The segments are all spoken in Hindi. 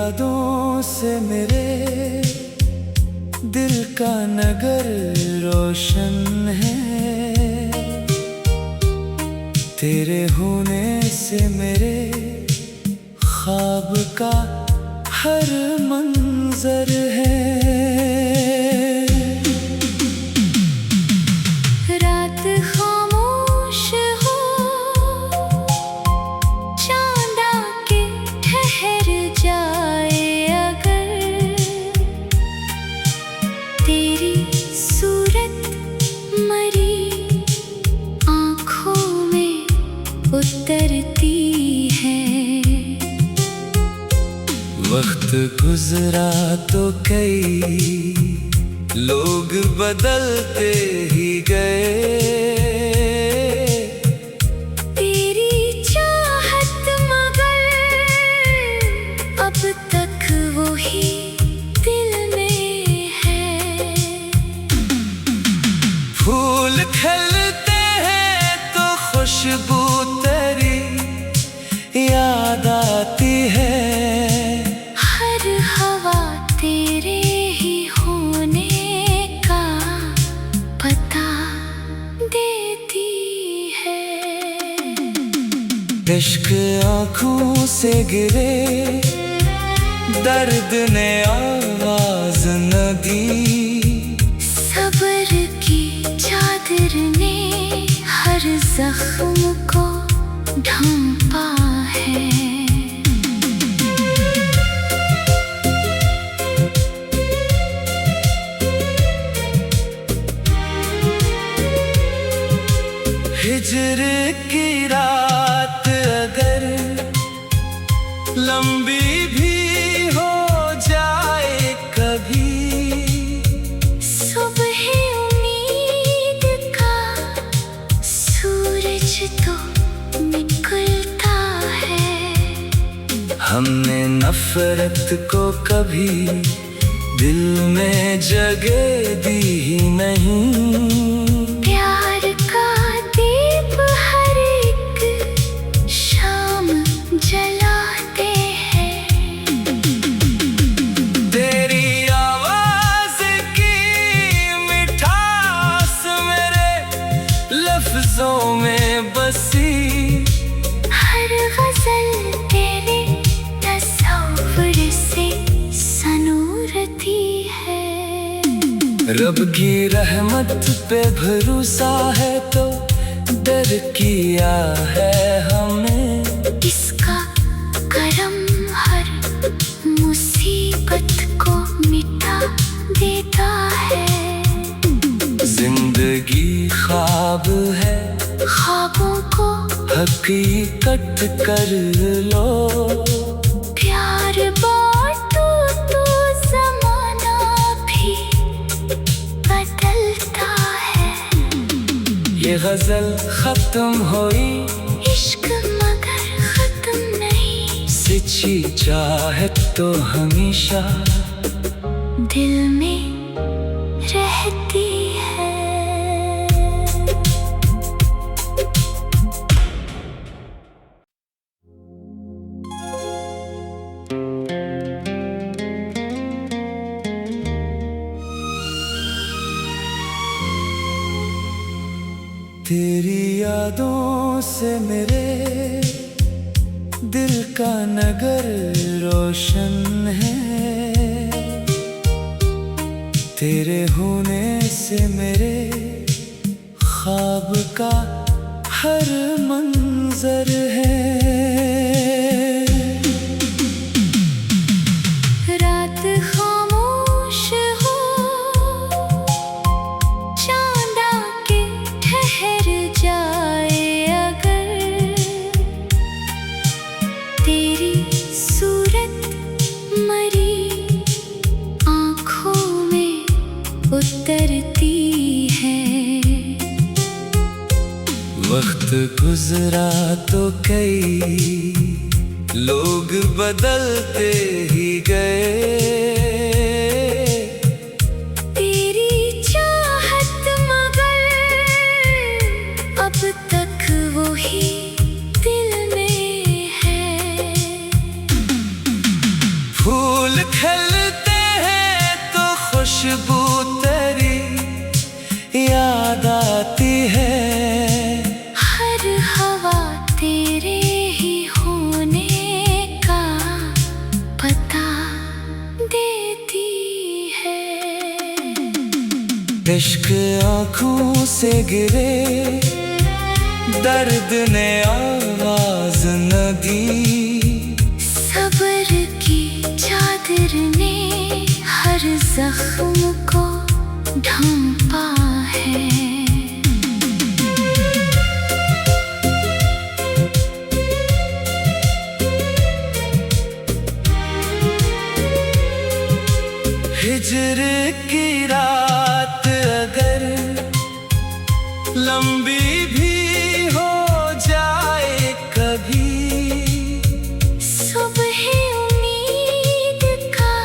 यादों से मेरे दिल का नगर रोशन है। तेरे होने से मेरे ख्वाब का हर मंजर है। रात खामोश हो, चांद आके ठहर जाए अगर, तेरी सूरत मरी आँखों में उतरती है। वक्त गुजरा तो कई लोग बदलते ही गए। तेरी चाहत मगर अब तक वही दिल में है। फूल खिलते हैं तो खुशबू तेरी याद आती है। हर हवा तेरे ही होने का पता देती है। इश्क आँखों से गिरे, दर्द ने आवाज न दी। सब्र की चादर ने हर जख्म को ढांपा है। हिजर की रात अगर लंबी भी हो जाए कभी, सुबह उम्मीद का सूरज तो निकलता है। हमने नफरत को कभी दिल में जगह दी ही नहीं। प्यार का दीप हर एक शाम जलाते हैं। तेरी आवाज की मिठास मेरे लफ्जों में बसी। हर गजल तेरे तस्वीर से सनूरती है। रब की रहमत पे भरोसा है तो डर किया है हमें। इसका करम हर मुसीबत को मिटा देता है। जिंदगी ख्वाब है, ख्वाबों को हकीकत कर लो। प्यार बांटो तो ज़माना भी बदलता है। ये गजल खत्म हुई, इश्क मगर खत्म नहीं। सच्ची चाहत तो हमेशा दिल में रहती है। तेरी यादों से मेरे दिल का नगर रोशन है। तेरे होने से मेरे ख्वाब का हर मंजर है। रात खामोश हो, चांद आके ठहर जाए अगर, तेरी सूरत मरी आँखों में उतरती है। वक्त गुजरा तो कई लोग बदलते ही गए। तेरी चाहत मगर अब तक वही दिल में है। फूल इश्क आँखों से गिरे, दर्द ने आवाज न दी। सब्र की चादर ने हर जख्म को ढांपा है। हिजर की रात अगर लंबी भी हो जाए कभी, सुबह उम्मीद का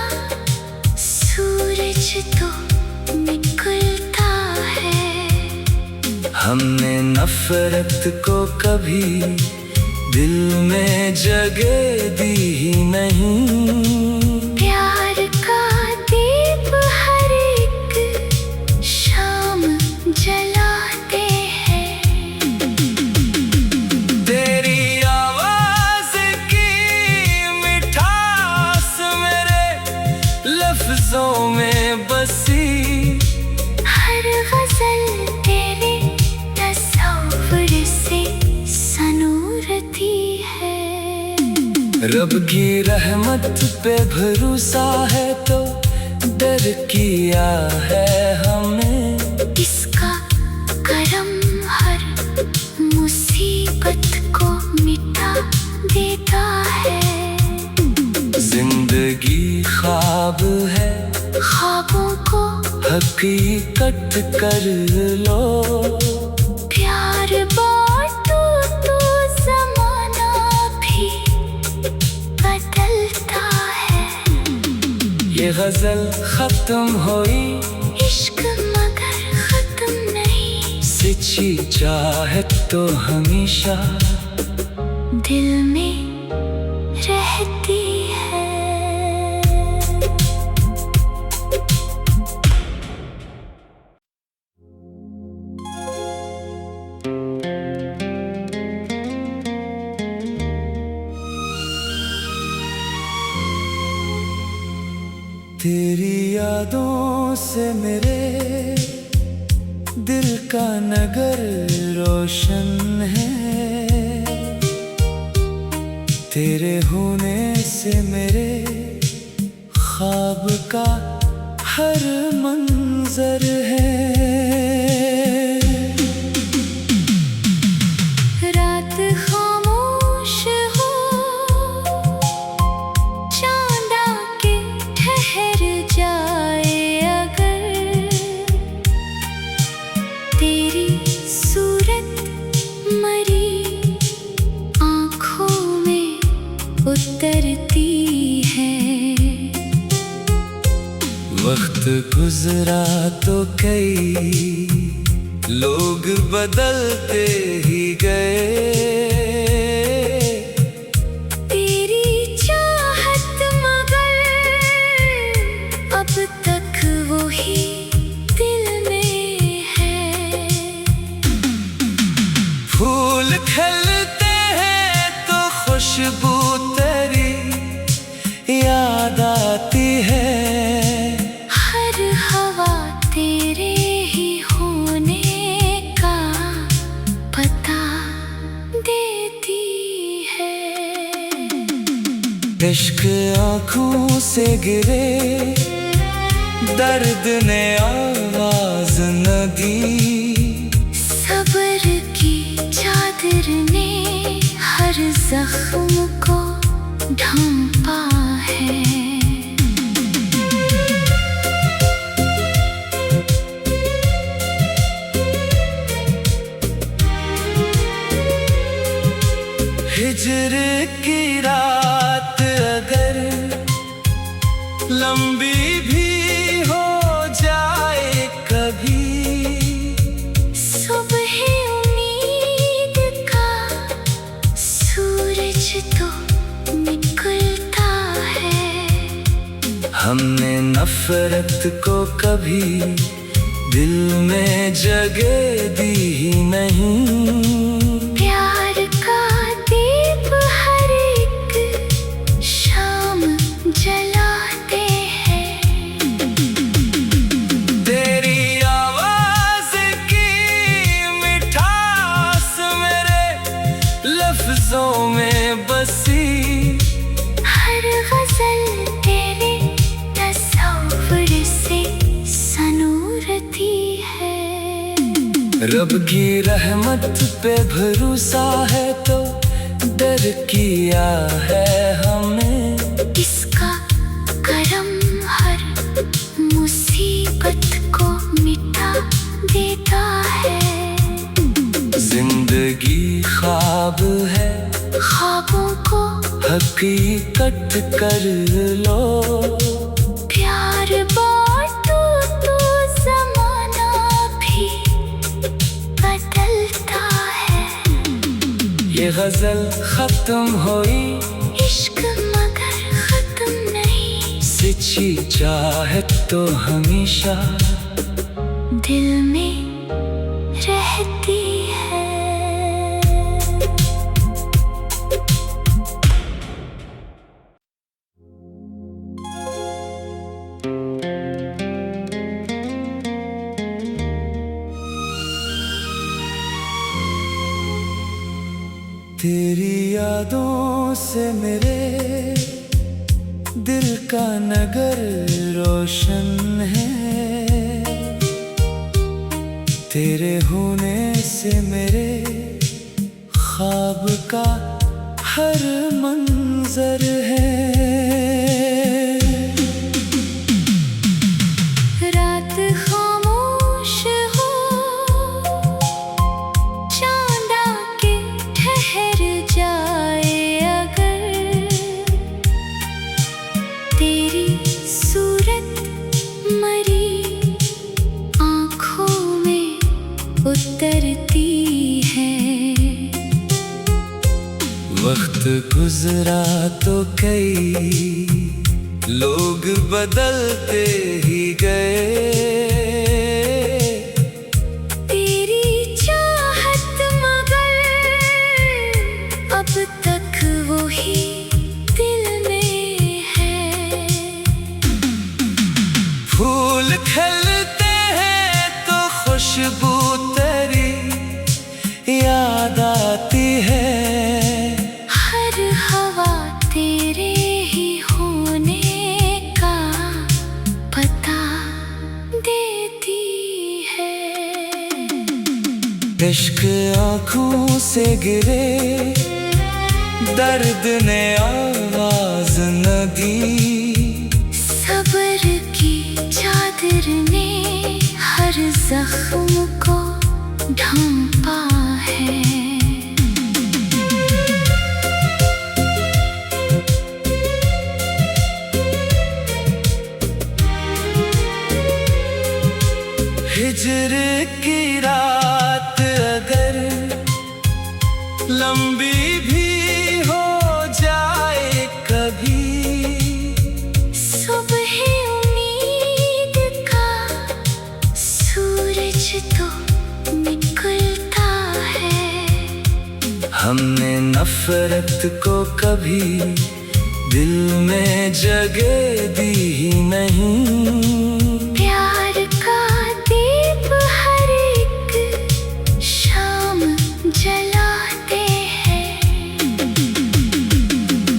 सूरज तो निकलता है। हमने नफरत को कभी दिल में जगह दी ही नहीं। प्यार का दीप हर एक शाम जलाते हैं। तेरी आवाज की मिठास मेरे लफ्जों में बसी। हर गजल तेरे तस्वीर से सनूरती है। रब की रहमत पे भरोसा है तो डर किया है हमने। इसका करम हर मुसीबत को मिटा देता है। जिंदगी ख्वाब है, ख्वाबों को हकीकत कर लो। प्यार बांटो तो जमाना भी बदलता है। ये गजल खत्म हुई, इश्क मगर खत्म नहीं। सच्ची चाहत तो हमेशा दिल में रहती है। तेरी यादों से मेरे दिल का नगर रोशन है। तेरे होने से मेरे ख्वाब का हर मंजर है। रात खामोश हो, चांद आके ठहर जाए अगर, तेरी सूरत मरी आँखों में उतरती है। वक्त गुजरा तो कई लोग बदलते ही गए। तेरी चाहत मगर अब तक वही दिल में है। फूल खिलते हैं तो खुशबू तेरी याद आती है। हर हवा तेरे ही होने का पता देती है। इश्क आँखों से गिरे, दर्द ने आवाज न दी। सब्र की चादर ने हर जख्म को ढांपा है। हिजर की रात अगर लंबी भी हो जाए कभी, सुबह उम्मीद का सूरज तो निकलता है। हमने नफरत को कभी दिल में जगह दी ही नहीं। प्यार का दीप हर एक शाम जलाते हैं। तेरी आवाज रब की रहमत पे भरोसा है तो डर किया है हमें। इसका करम हर मुसीबत को मिटा देता है। जिंदगी ख्वाब है, ख्वाबों को हकीकत कर लो। प्यार बांटो तो ज़माना भी बदलता है। ये गजल खत्म हुई, इश्क मगर खत्म नहीं। सच्ची चाहत तो हमेशा दिल में रहती है। तेरी यादों से मेरे दिल का नगर रोशन है। तेरे होने से मेरे ख्वाब का हर मंजर है। रात खामोश हो, चांद आके ठहर जाए अगर, तेरी सूरत मरी आँखों में उतरती है। वक्त गुजरा तो कई लोग बदलते ही गए। तेरी चाहत मगर अब तक वही दिल में है। फूल खिलते हैं तो खुशबू तेरी याद आती है। हर हवा तेरे ही होने का पता देती है। इश्क आँखों से गिरे, दर्द ने आवाज न दी। सब्र की चादर ने हर जख्म को ढांपा है। हिजर की रात अगर लंबी भी हो जाए कभी, सुबह उम्मीद का सूरज तो निकलता है। हमने नफरत को कभी दिल में जगह दी ही नहीं। प्यार का दीप हर एक शाम जलाते हैं।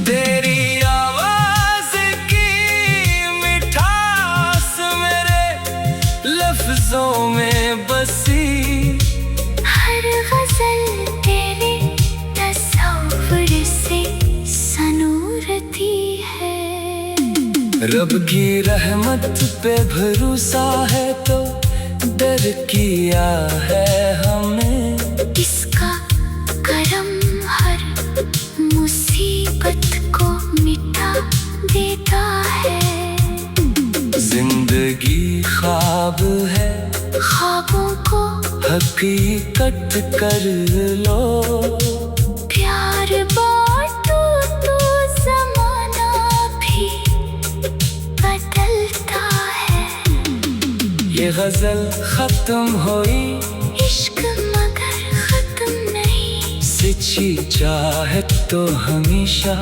तेरी आवाज की मिठास मेरे लफ्जों में बसी। हर गजल तेरे तस्वीर से सनूरती है। रब की रहमत पे भरोसा है तो डर किया है हमें। इसका करम हर मुसीबत को मिटा देता है। जिंदगी ख्वाब है, ख्वाबों को हकीकत कर लो। प्यार बांटो तो ज़माना भी बदलता है। ये गजल खत्म हुई, इश्क मगर खत्म नहीं। सच्ची चाहत तो हमेशा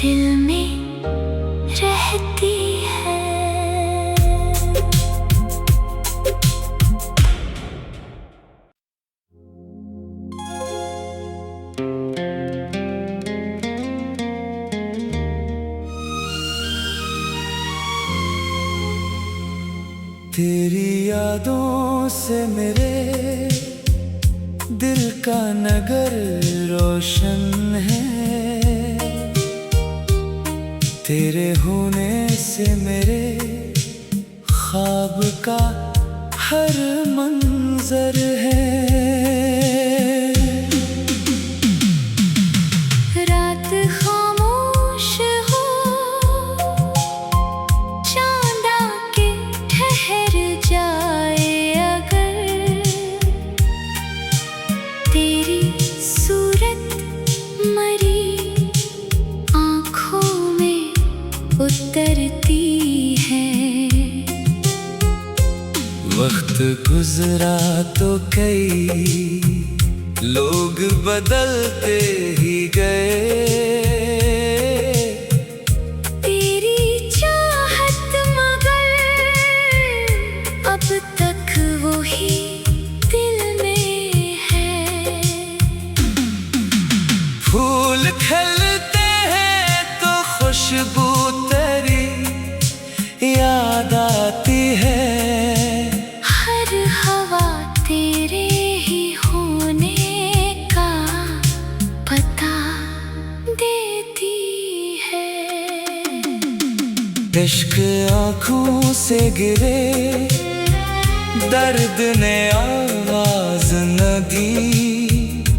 दिल में रहती है। तेरी यादों से मेरे दिल का नगर रोशन है। तेरे होने से मेरे ख्वाब का हर मंजर है। रात खामोश हो, चांद आके ठहर जाए अगर, तेरी सूरत मरी आँखों में उतरती है। वक्त गुजरा तो कई लोग बदलते ही गए। तेरी चाहत मगर अब तक वही दिल में है। फूल खिलते हैं तो खुशबू तेरी याद आती है। हर हवा तेरे ही होने का पता देती है। इश्क आँखों से गिरे, दर्द ने आवाज न दी।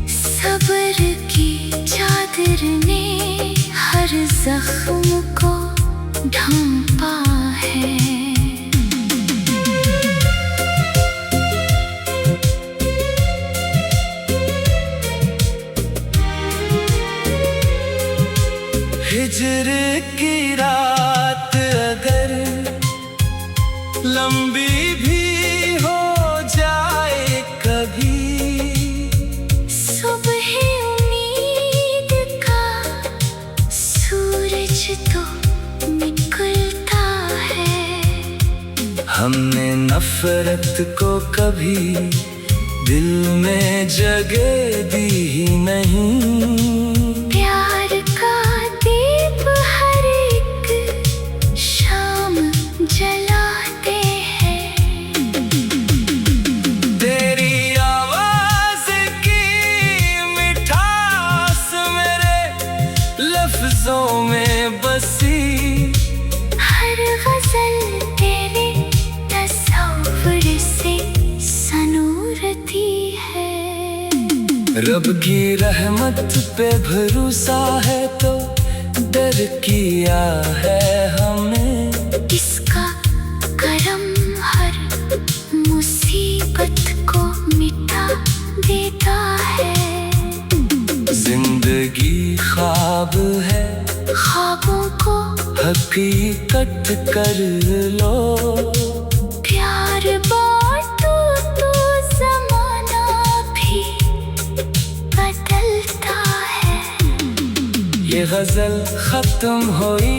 सब्र की चादर ने हर जख्म को ढांपा है। हिजर की रात अगर लंबी भी हो जाए कभी, सुबह उम्मीद का सूरज तो निकलता है। हमने नफरत को कभी दिल में जगह दी ही नहीं। प्यार का दीप हर एक शाम जलाते हैं। तेरी आवाज की मिठास मेरे लफ्जों में बसी। हर गजल तेरे तस्वीर से सनूरती है। रब की रहमत पे भरोसा है तो डर किया है हमने। इसका करम हर मुसीबत को मिटा देता है। जिंदगी ख्वाब है, ख्वाबों को हकीकत कर लो। प्यार बांटो तो जमाना भी बदलता है। ये गजल खत्म हुई,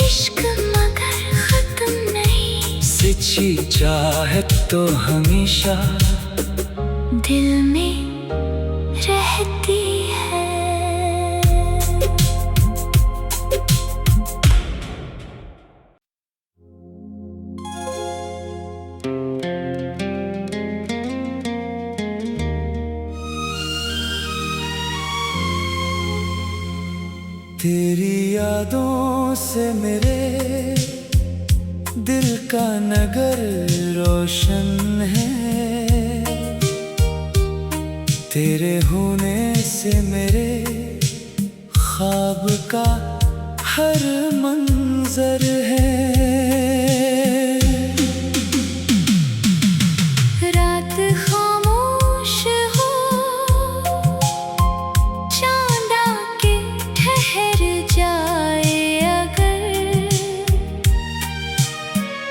इश्क मगर खत्म नहीं। सच्ची चाहत तो हमेशा दिल में रहती है। तेरी यादों से मेरे दिल का नगर रोशन है। तेरे होने से मेरे ख्वाब का हर मंजर है। रात खामोश हो, चांद आके ठहर जाए अगर,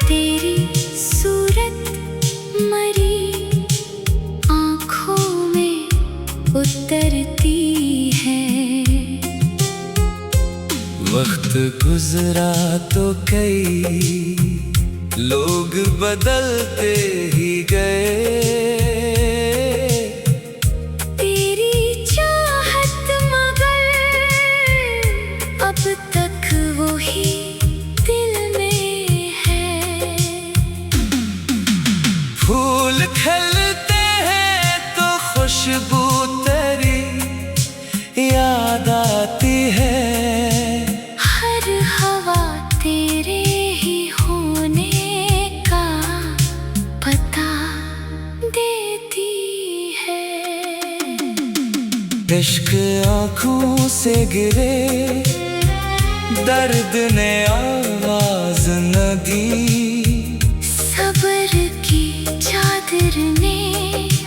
तेरी सूरत मरी आँखों में उतरती है। वक्त गुजरा तो कई लोग बदलते ही गए। तेरी चाहत मगर अब तक वही दिल में है। खिलते हैं तो खुशबू तेरी याद आती है। हर हवा तेरे ही होने का पता देती है। इश्क आँखों से गिरे, दर्द ने आवाज न दी। सब्र की चादर ने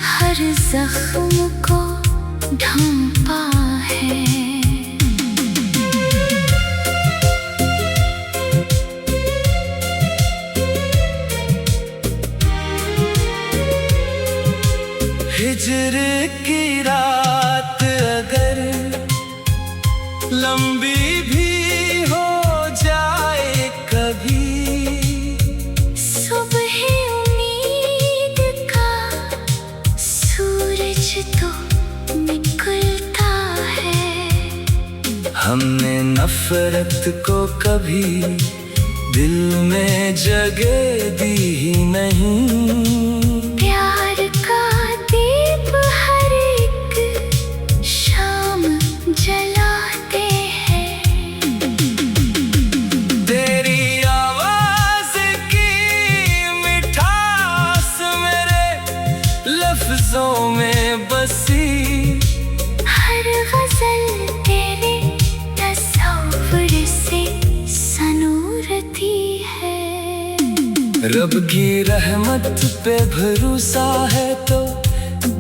हर जख्म को ढांपा है। हिज्र की रात अगर लंबी भी हो जाए कभी, सुबह उम्मीद का सूरज तो निकलता है। हमने नफरत को कभी दिल में जगह दी ही नहीं। प्यार का दीप हर एक शाम जलाते हैं। तेरी आवाज की मिठास मेरे लफ्जों में बसी। हर गजल तेरे तस्वीर से सनूरती है। रब की रहमत पे भरोसा है तो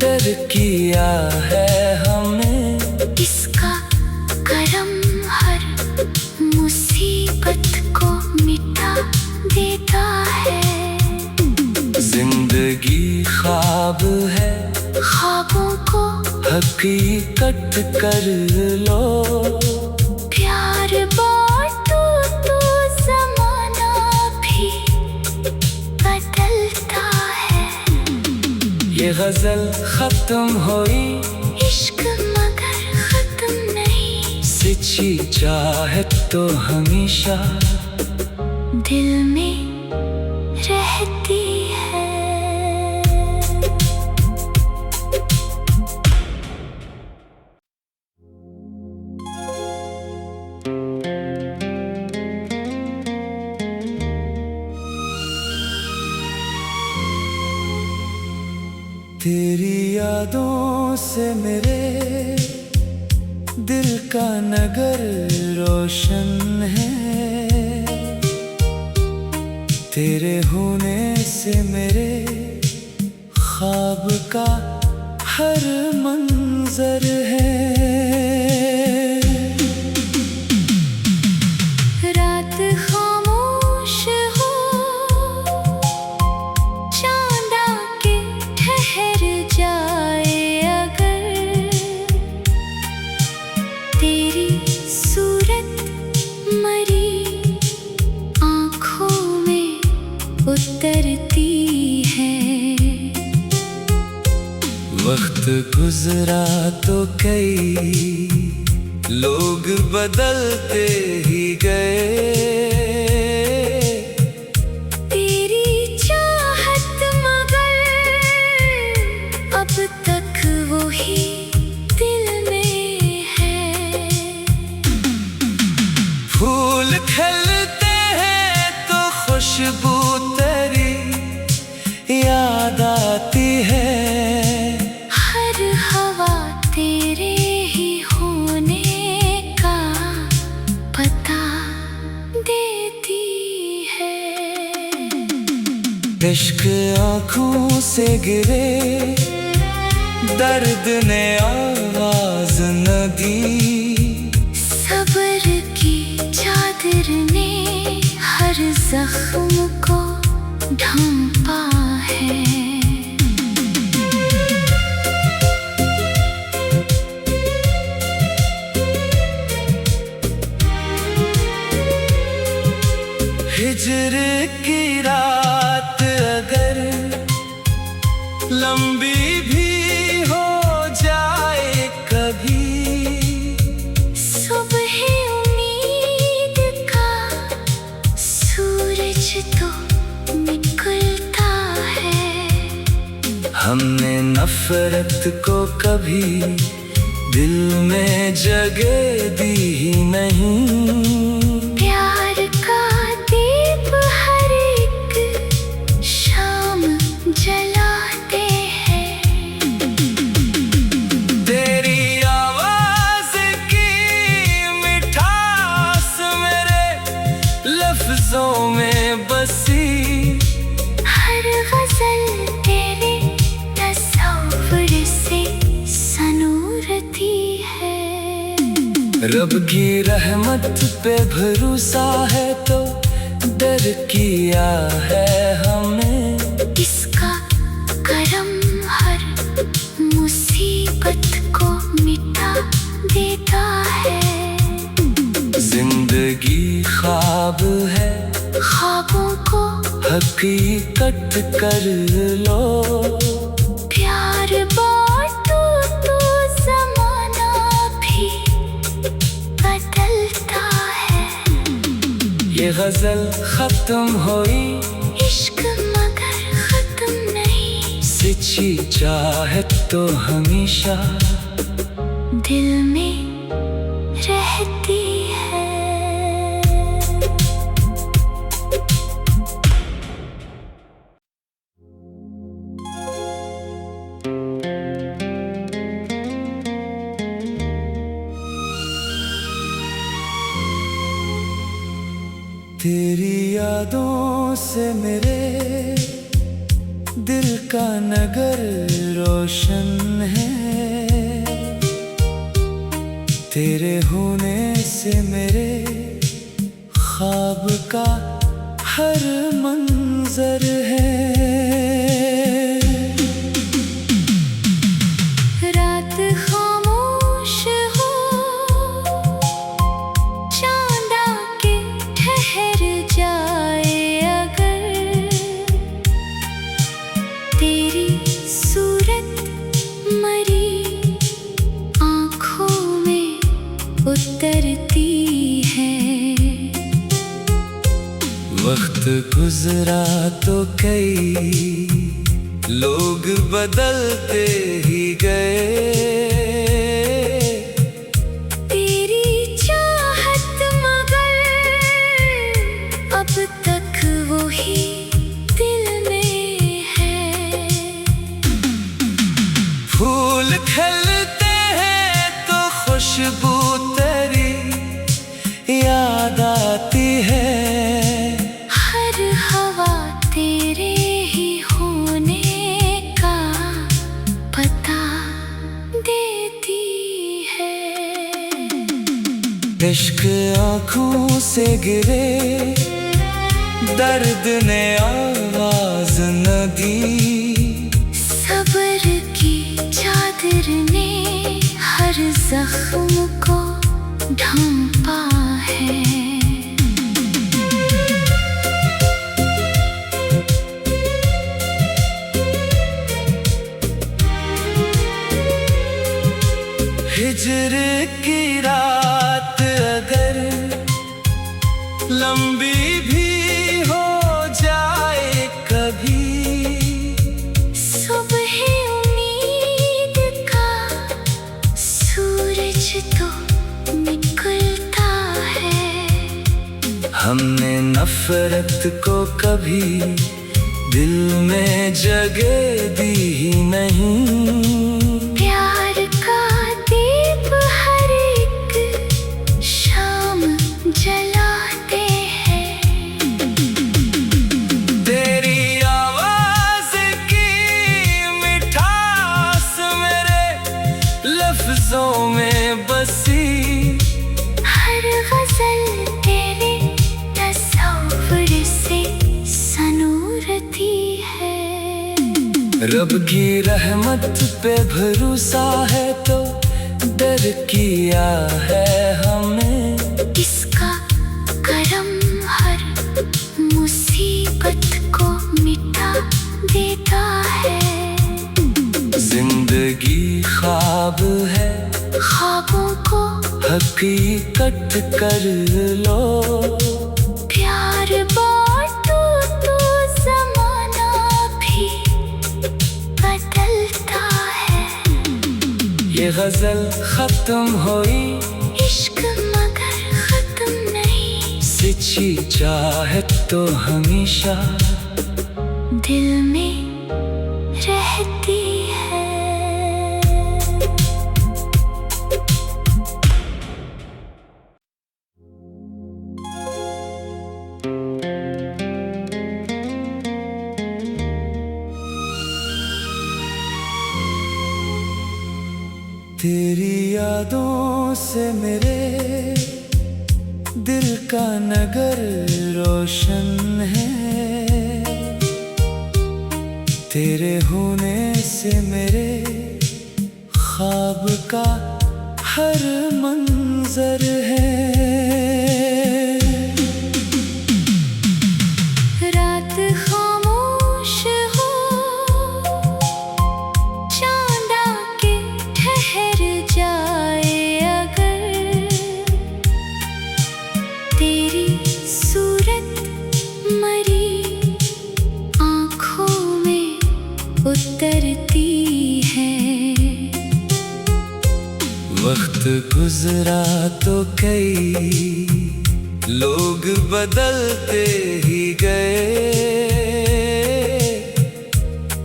डर किया है हमने। इसका करम हर मुसीबत को मिटा देता है। जिंदगी ख्वाब है, ख्वाबों को हकीकत कर लो। प्यार बांटो तो जमाना भी बदलता है। ये गजल खत्म हुई, इश्क मगर खत्म नहीं। सच्ची चाहत तो हमेशा दिल में रहती है। तेरी यादों से मेरे दिल का नगर रोशन है। तेरे होने से मेरे ख्वाब का हर मंजर है। रात खामोश हो, चांद आके ठहर जाए अगर, तेरी सूरत मरी आँखों में उतरती है। वक्त गुजरा तो कई लोग बदलते ही गए। तेरी चाहत मगर अब तक वही दिल में है। फूल खिलते हैं तो खुशबू तेरी याद आती है। हर हवा तेरे ही होने का पता देती है। इश्क आँखों से गिरे, दर्द ने आवाज न दी। सब्र की चादर ने हर जख्म को ढांपा है। हिज्र की रात अगर लंबी भी हो जाए कभी, सुबह उम्मीद का सूरज तो निकलता है। हमने नफरत को कभी दिल में जगह दी ही नहीं। प्यार का दीप हर एक शाम जलाते हैं। तेरी आवाज की मिठास मेरे लफ्जों में बसी। हर गजल तेरे तस्वीर से सनूरती है। रब की रहमत पे भरोसा है तो डर किया है हमें। इसका करम हर मुसीबत को मिटा देता है। जिंदगी ख्वाब है, ख्वाबों को हकीकत कर लो। प्यार बांटो तो ज़माना भी बदलता है। ये गजल खत्म हुई, इश्क मगर खत्म नहीं। सच्ची चाहत तो हमेशा दिल में रहती है। तेरी यादों से मेरे दिल का नगर रोशन है। तेरे होने से मेरे ख्वाब का हर मंजर है। रात खामोश हो, चांद आके ठहर जाए अगर। तेरी सूरत मरी आँखों में उतरती है। वक्त गुजरा तो कई लोग बदलते ही गए। तेरी चाहत मगर अब तक वही दिल में है। फूल खिलते हैं तो खुशबू तेरी याद आती है। हर हवा तेरे ही होने का पता देती है। इश्क आँखों से गिरे, दर्द ने आवाज न दी। सब्र की चादर ने हर जख्म को ढांपा है। हिजर की रात अगर लंबी भी हो जाए कभी। सुबह उम्मीद का सूरज तो निकलता है। हमने नफरत को कभी दिल में जगह दी ही नहीं। प्यार का दीप हर एक शाम जलाते हैं। तेरी आवाज की मिठास मेरे लफ्जों में बसी। हर गजल तेरे तस्वीर से सनूरती है। रब की रहमत पे भरोसा है तो डर किया है हमें। इसका करम हर मुसीबत को मिटा देता है। जिंदगी ख्वाब है, ख्वाबों को हकीकत कर लो। प्यार बांटो तो ज़माना भी बदल ये गजल खत्म हुई, इश्क मगर खत्म नहीं। सच्ची चाहत तो हमेशा दिल में रहती है। तेरी यादों से मेरे दिल का नगर रोशन है। तेरे होने से मेरे ख्वाब का हर मंजर है। रात खामोश हो, चांद आके ठहर जाए अगर, तेरी सूरत मरी आँखों में उतरती है। वक्त गुजरा तो कई लोग बदलते ही गए।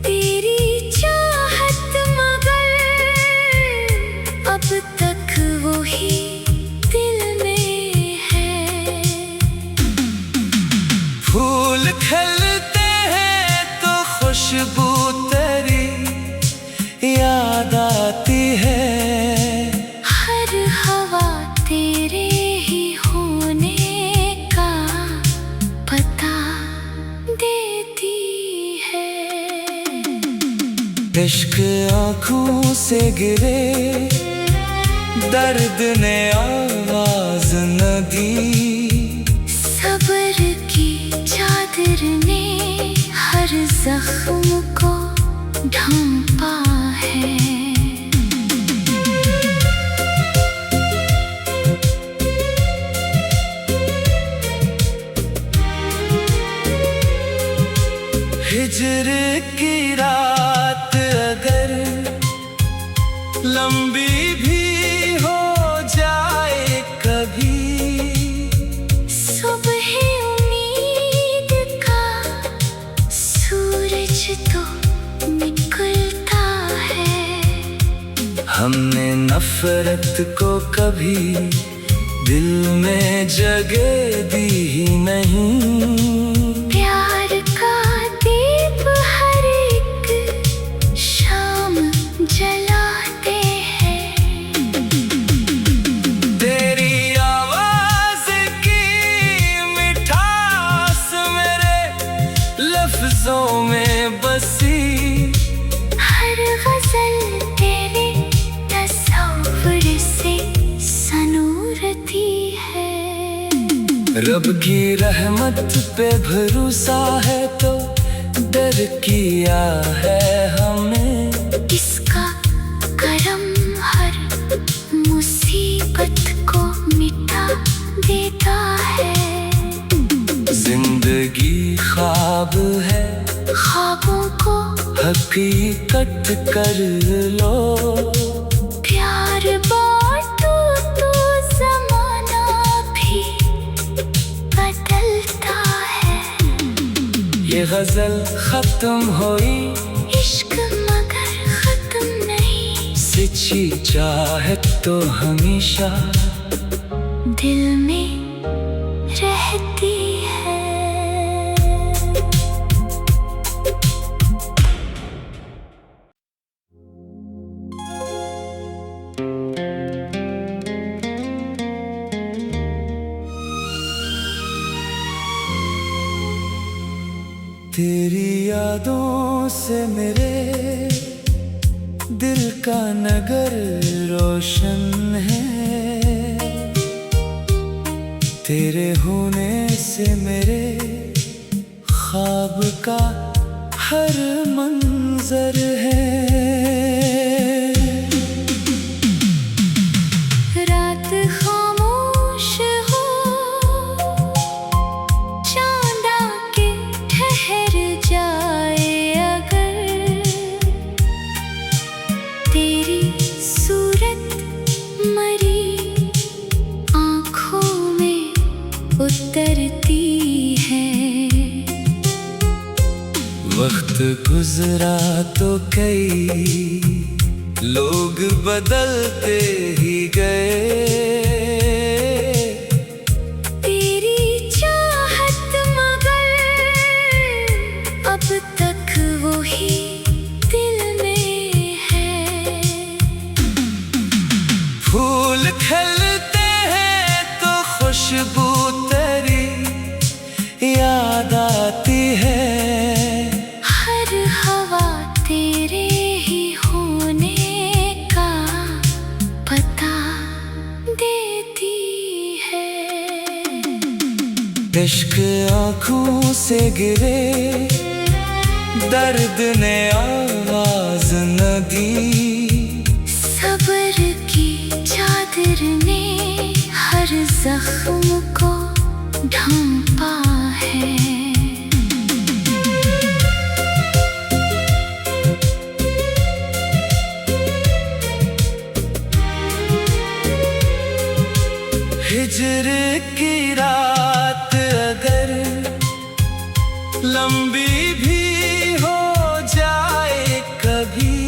तेरी चाहत मगर अब तक वही दिल में है। फूल खिलते हैं तो खुशबू तेरी याद आती है। हर हवा तेरे ही होने का पता देती है। इश्क आँखों से गिरे, दर्द ने आवाज न दी। सब्र की चादर ने हर जख्म को ढांपा है। हिजर की रात अगर लंबी भी हो जाए कभी, सुबह उम्मीद का सूरज तो निकलता है। हमने नफरत को कभी दिल में जगह दी ही नहीं। प्यार का दीप हर एक शाम जलाते हैं। तेरी आवाज की मिठास मेरे लफ्जों में बसी। हर गजल तेरे तस्वीर से सनूरती है। रब की रहमत पे भरोसा है तो डर किया है हमें। इसका करम हर मुसीबत को मिटा देता है। जिंदगी ख्वाब है, ख्वाबों को हकीकत कर लो। प्यार बांटो तो जमाना भी बदलता है। ये गजल खत्म हुई, इश्क मगर खत्म नहीं। सच्ची चाहत तो हमेशा दिल में रहती है। तेरी यादों से मेरे दिल का नगर रोशन है। तेरे होने से मेरे ख्वाब का हर मंजर है। रात खामोश हो, चांद आके ठहर जाए अगर, तेरी सूरत वक्त गुजरा तो कई लोग बदलते ही गए। तेरी चाहत मगर अब तक वही दिल में है। फूल खिलते हैं तो खुशबू तेरी याद आती है। हर हवा तेरे ही होने का पता देती है। इश्क आँखों से गिरे, दर्द ने आवाज न दी। सब्र की चादर ने हर जख्म को ढांपा है। हिजर की रात अगर लंबी भी हो जाए कभी,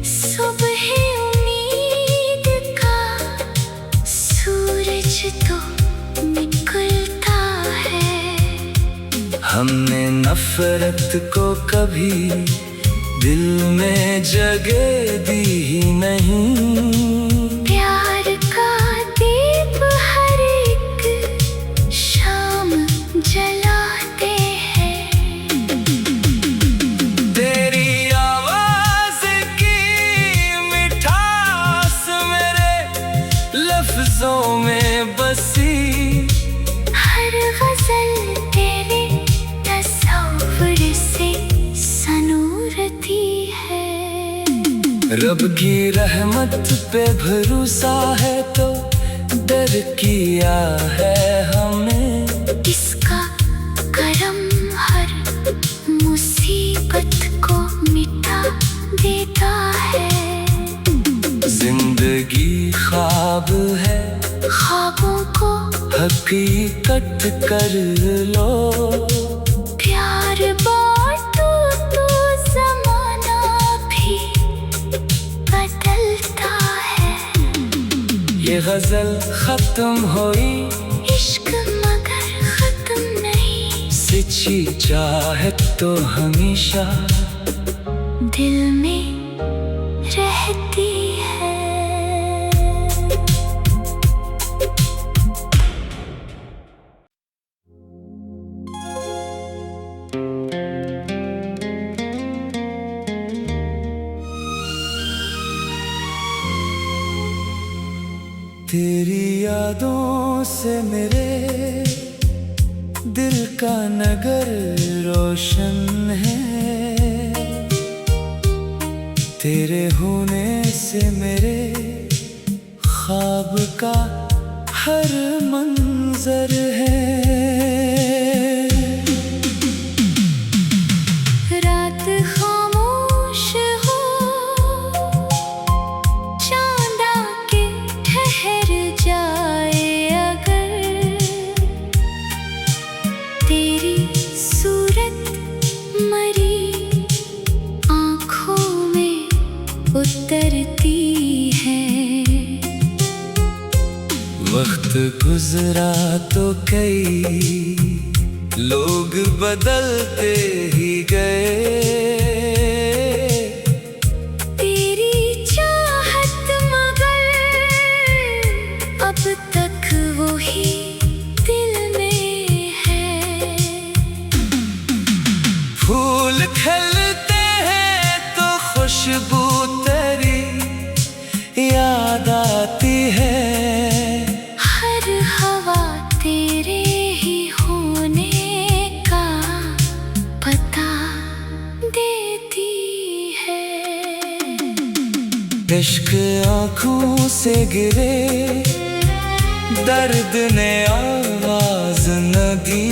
सुबह उम्मीद का सूरज तो निकलता है। हमने नफरत को कभी दिल में जगह दी ही नहीं। प्यार का दीप हर एक शाम जलाते हैं। तेरी आवाज की मिठास मेरे लफ्जों में बसी। हर गजल तेरे तस्वीर से सनूरती है। रब की रहमत पे भरोसा है तो डर किया है हमें। इसका करम हर मुसीबत को मिटा देता है। जिंदगी ख्वाब है, ख्वाबों को हकीकत कर लो। प्यार बांटो तो जमाना भी बदलता है। ये गजल खत्म हुई, इश्क मगर खत्म नहीं। सच्ची चाहत तो हमेशा दिल में रहती है। तेरी यादों से मेरे दिल का नगर रोशन है। तेरे होने से मेरे ख्वाब का हर मंजर है। रात खामोश हो, चांद आके ठहर जाए अगर। तेरी सूरत मरी आँखों में उतरती है। वक्त गुजरा तो कई लोग बदलते ही गए। तेरी चाहत मगर अब तक वही दिल में है। फूल खिलते हैं तो खुशबू तेरी याद आती है। हर हवा तेरे ही होने का पता देती है। इश्क आँखों से गिरे, दर्द ने आवाज न दी।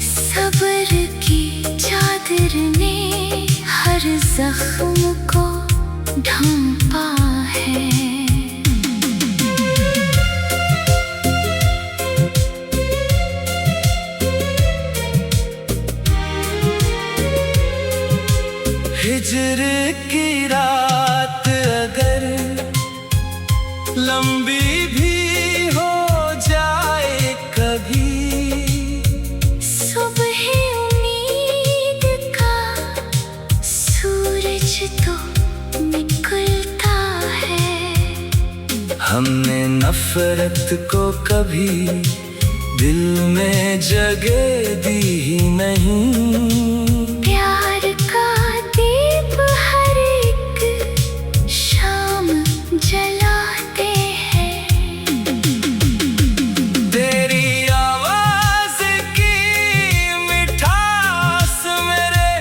सब्र की चादर ने हर जख्म को ढांपा है। हिजर की रात अगर लंबी भी हो जाए कभी, सुबह उम्मीद का सूरज तो निकलता है। हमने नफरत को कभी दिल में जगह दी ही नहीं। प्यार का दीप हर एक शाम जलाते हैं। तेरी आवाज की मिठास मेरे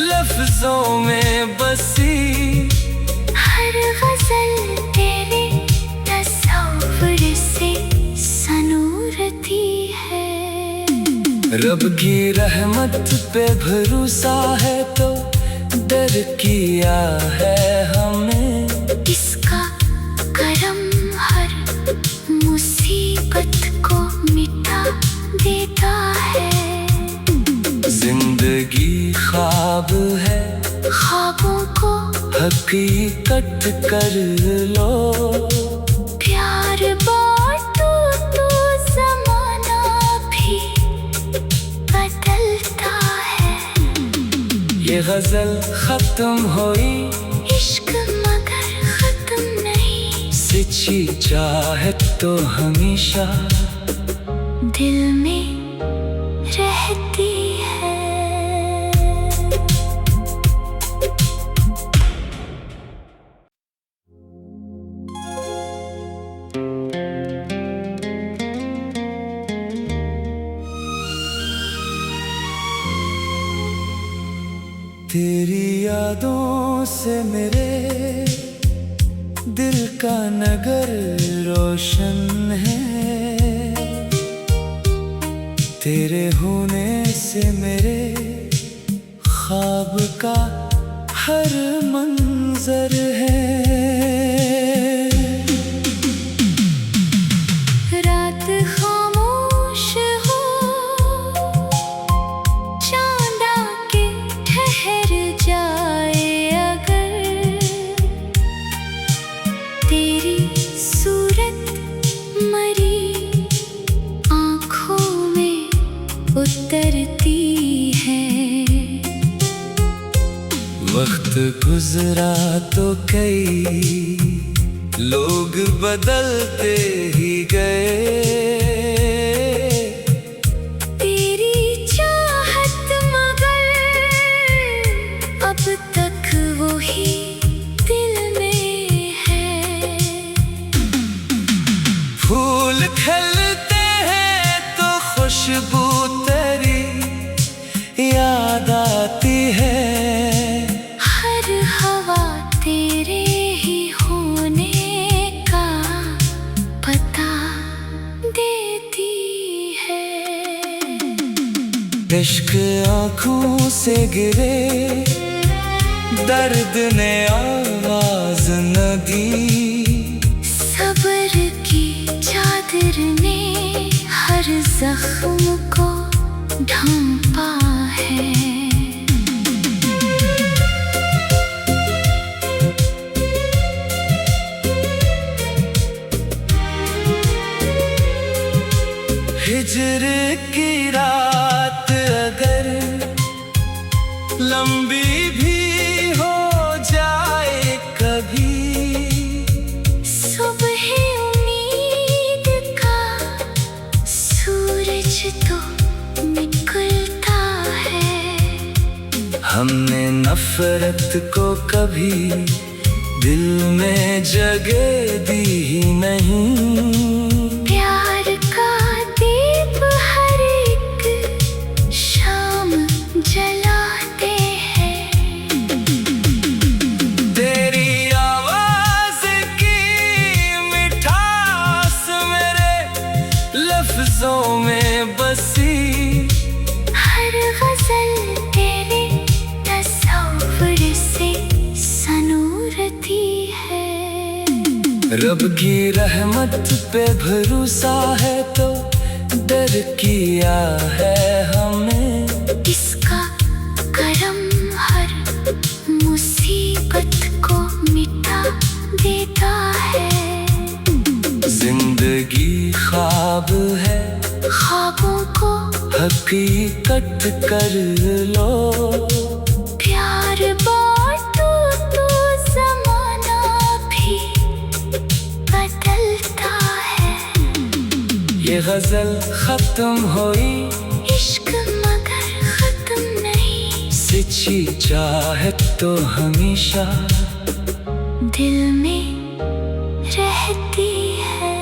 लफ्जों में बसी, हर गजल तेरे तस्वीर से सनूरती है। रब की रहमत पे भरोसा है तो डर किया है हमें। इसका करम हर मुसीबत को मिटा देता है। जिंदगी ख्वाब है, ख्वाबों को हकीकत कर लो। प्यार बांटो तो ज़माना भी बदलता है। ये गजल खत्म हुई, इश्क मगर खत्म नहीं। सच्ची चाहत तो हमेशा दिल में रहती है। तेरी यादों से मेरे दिल का नगर रोशन है। तेरे होने से मेरे ख्वाब का हर मंजर है। रात खामोश हो, चांद आके ठहर जाए अगर, तेरी सूरत मरी आँखों में उतरती है। वक्त गुजरा तो कई लोग बदलते ही गए। तेरी चाहत मगर अब तक वही दिल में है। फूल खिलते हैं तो खुशबू तेरी याद आती है। हर हवा तेरे ही होने का पता देती है। इश्क आँखों से गिरे, दर्द ने आवाज न दी। सब्र की चादर ने हर जख्म को ढांपा है। हिजर की रात अगर लंबी भी हो जाए कभी, सुबह उम्मीद का सूरज तो निकलता है। हमने नफरत को कभी दिल में जगह दी ही नहीं। प्यार का दीप हर एक शाम जलाते हैं। तेरी आवाज की मिठास मेरे लफ्जों में बसी, हर गजल तेरे तस्वीर से सनूरती है। रब की रहमत पे भरोसा है तो डर किया है हमें। इसका करम हर हकीकत कर लो। प्यार बांटो तो ज़माना भी बदलता है। ये गजल खत्म हुई, इश्क मगर खत्म नहीं। सच्ची चाहत तो हमेशा दिल में रहती है।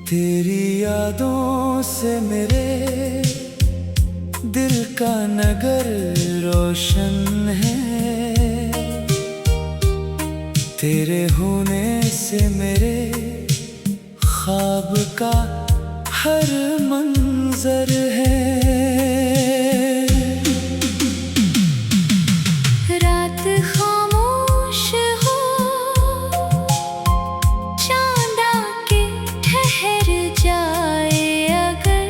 तेरी यादों से मेरे दिल का नगर रोशन है। तेरे होने से मेरे ख्वाब का हर मंजर है। रात खामोश हो, चांद आके ठहर जाए अगर,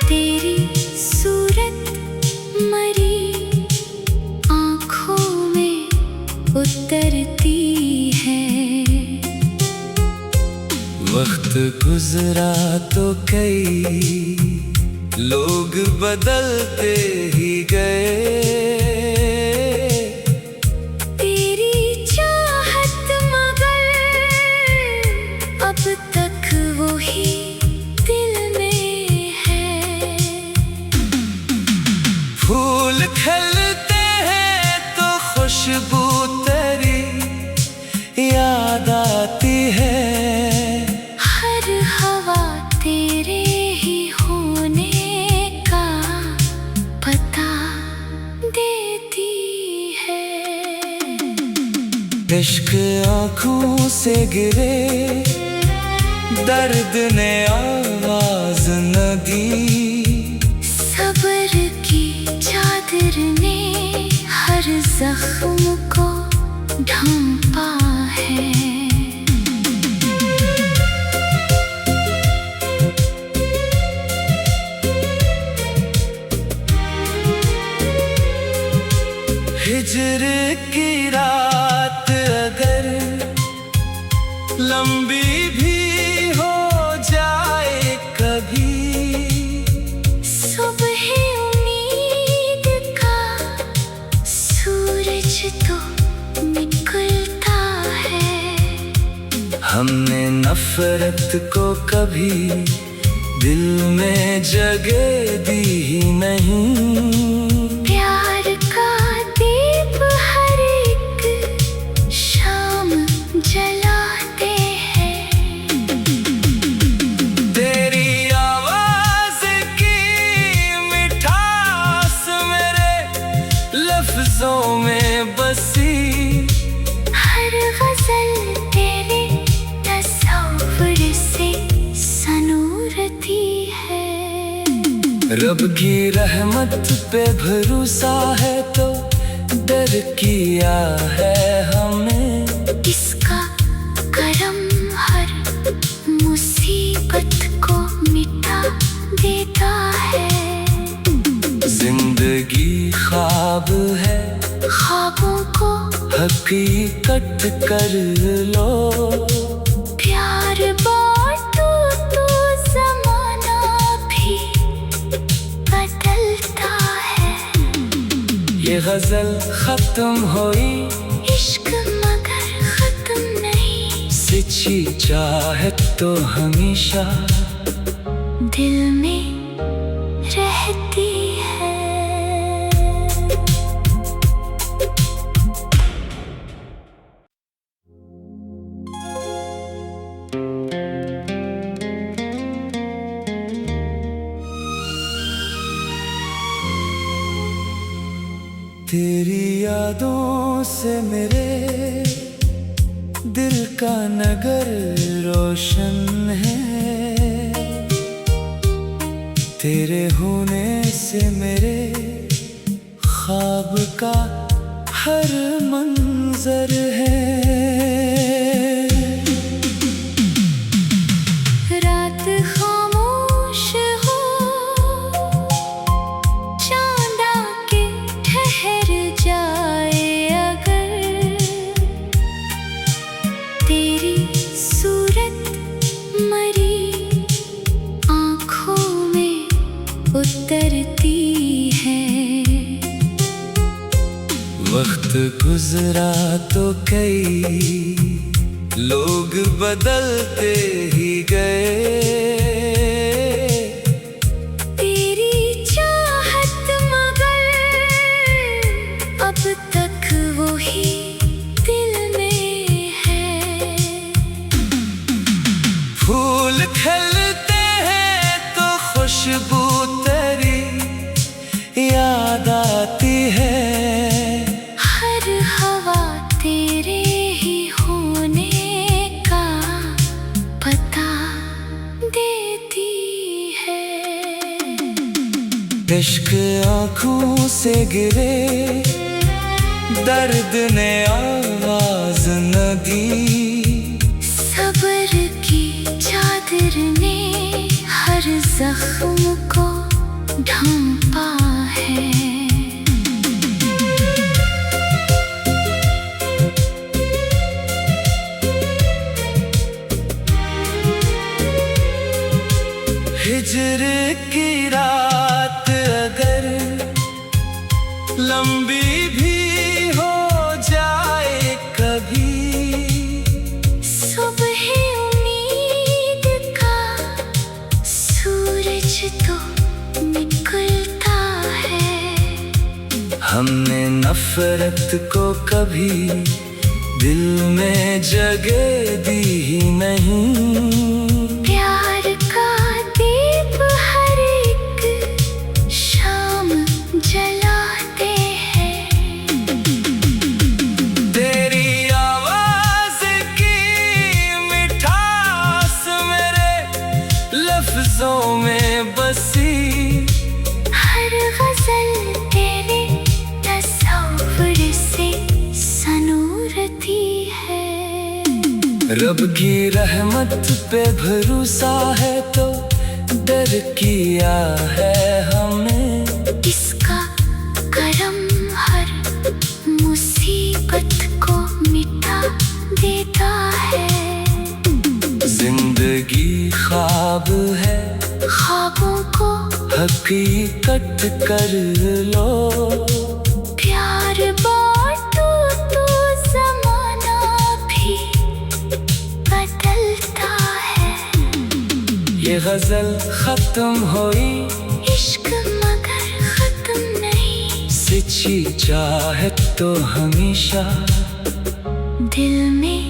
तेरी सूरत मरी आँखों में उतरती है। वक्त गुजरा तो कई लोग बदलते ही गए। तेरी चाहत मगर अब तक वही दिल में है। फूल खिलते हैं तो खुशबू तेरी याद आती है। हर हवा तेरे ही होने का पता देती है। इश्क आँखों से गिरे, दर्द ने आवाज न दी। सब्र की चादर ने हर जख्म को ढांपा है। हिजर की रात अगर लंबी भी हो जाए कभी, सुबह उम्मीद का सूरज तो निकलता है। हमने नफरत को कभी दिल में जगह दी ही नहीं। प्यार का दीप हर एक शाम जलाते हैं। तेरी आवाज की मिठास मेरे लफ्जों में बसी। हर गजल तेरे तस्वीर से सनूरती है। रब की रहमत पे भरोसा है तो डर किया है हमें। इसका करम हर मुसीबत को मिटा देता है। जिंदगी ख्वाब है, ख्वाबों को हकीकत कर लो। प्यार बांटो तो ज़माना भी बदलता है। ये गजल खत्म हुई, इश्क मगर खत्म नहीं। सच्ची चाहत तो हमेशा दिल में रहती है। तेरी यादों से मेरे दिल का नगर रोशन है। तेरे होने से मेरे ख्वाब का हर मंजर है। रात उतरती है। वक्त गुजरा तो कई लोग बदलते ही गए। तेरी चाहत मगर अब तक वो ही दिल में है। फूल खिलते हैं तो खुशबू तेरी याद आती है। हर हवा तेरे ही होने का पता देती है। इश्क आँखों से गिरे, दर्द ने आवाज न दी। सब्र की चादर ने हर जख्म को ढांपा है। हिजर की रात अगर लंबी भी हो जाए कभी, सुबह उम्मीद का सूरज तो निकलता है। हमने नफरत को कभी दिल में जगह दी ही नहीं। प्यार का दीप हर एक शाम जलाते हैं। तेरी आवाज की मिठास मेरे लफ्जों में बसी। हर गजल तेरे तस्वीर से सनूरती है। रब की रहमत पे भरोसा है तो डर किया है हमें। इसका करम हर मुसीबत को मिटा देता है। जिंदगी ख्वाब है, ख्वाबों को हकीकत कर लो। प्यार बांटो तो जमाना भी बदलता है। ये गजल खत्म हुई, इश्क मगर खत्म नहीं। सच्ची चाहत तो हमेशा दिल में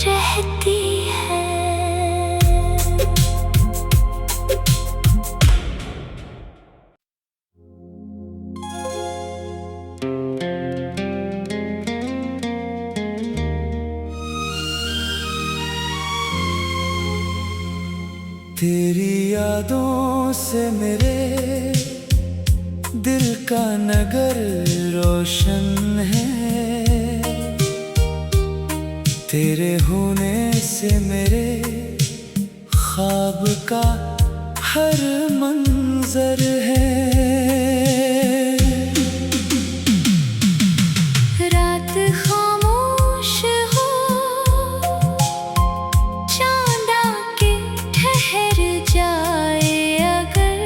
रहती है। तेरी यादों से मेरे दिल का नगर रोशन है। तेरे होने से मेरे ख्वाब का हर मंजर है। रात खामोश हो, चांद आके ठहर जाए अगर।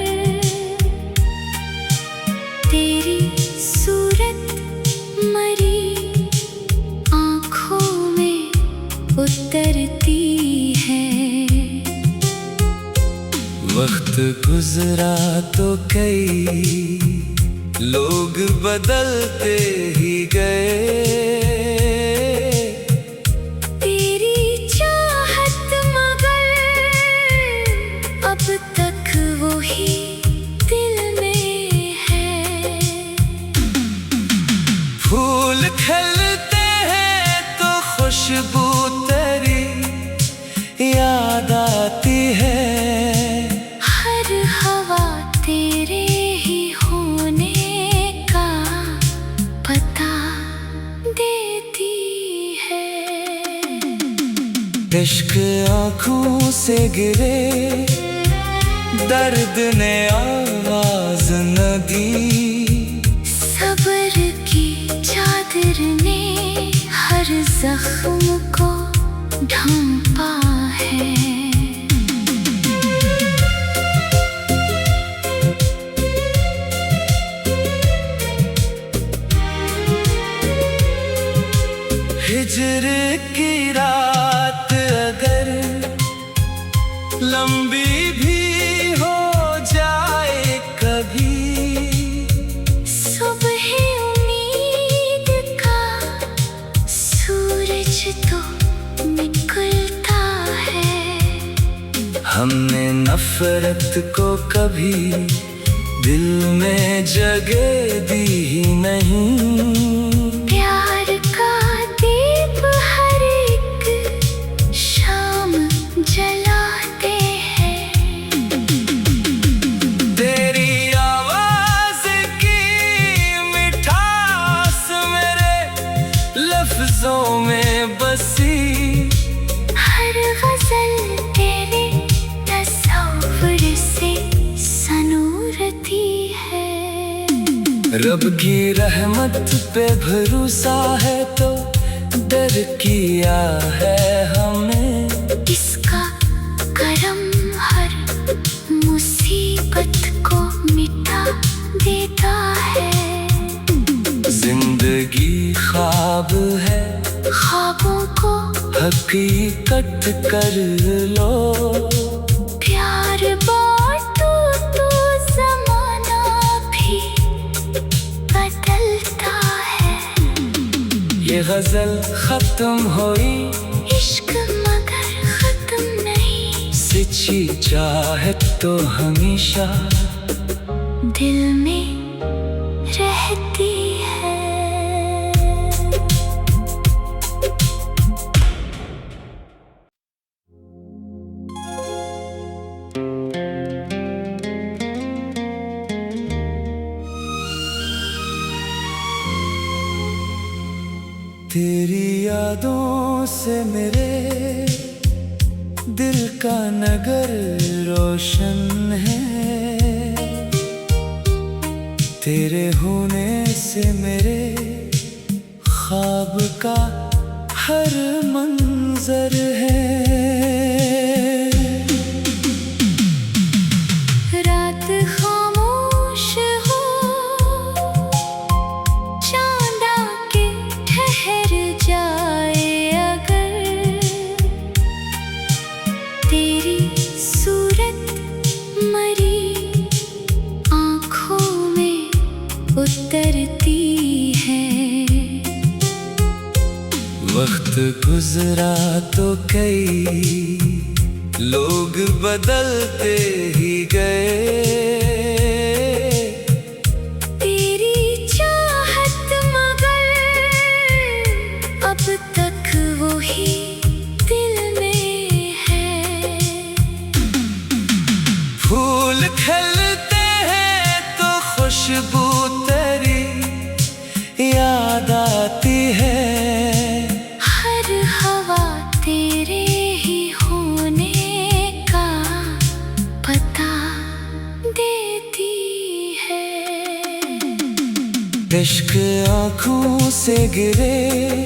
तेरी सूरत मरी आँखों में उतरती है। वक्त गुजरा तो कई लोग बदलते ही गए। तेरी चाहत मगर अब तक वो ही दिल में है। फूल खिलते हैं तो खुशबू तेरी याद आती है। हर हवा तेरे ही होने का पता देती है। इश्क आँखों से गिरे, दर्द ने आवाज न दी। सब्र की चादर ने हर जख्म को ढांपा है। नफरत को कभी दिल में जगह दी ही नहीं। प्यार का दीप हर एक शाम जलाते हैं। तेरी आवाज की मिठास मेरे लफ्जों में बसी। हर गजल तेरे तस्वीर से सनूरती है। रब की रहमत पे भरोसा है तो डर किया है हमने। इसका करम हर मुसीबत को मिटा देता है। जिंदगी ख्वाब है, ख्वाबों को हकीकत कर लो। प्यार बांटो तो ज़माना भी बदलता है। ये गजल खत्म हुई, इश्क मगर खत्म नहीं। सच्ची चाहत तो हमेशा दिल में रहती है। तेरी यादों से मेरे दिल का नगर रोशन है। तेरे होने से मेरे ख्वाब का हर मंजर है। रात खामोश हो, चांद आके ठहर जाए अगर। तेरी सूरत मरी आँखों में उतरती है। वक्त गुजरा तो कई लोग बदलते ही गए। तेरी चाहत मगर अब तक वही दिल में है। फूल खिलते हैं तो खुशबू तेरी याद आती है। हर हवा तेरे ही होने का पता देती है। इश्क आँखों से गिरे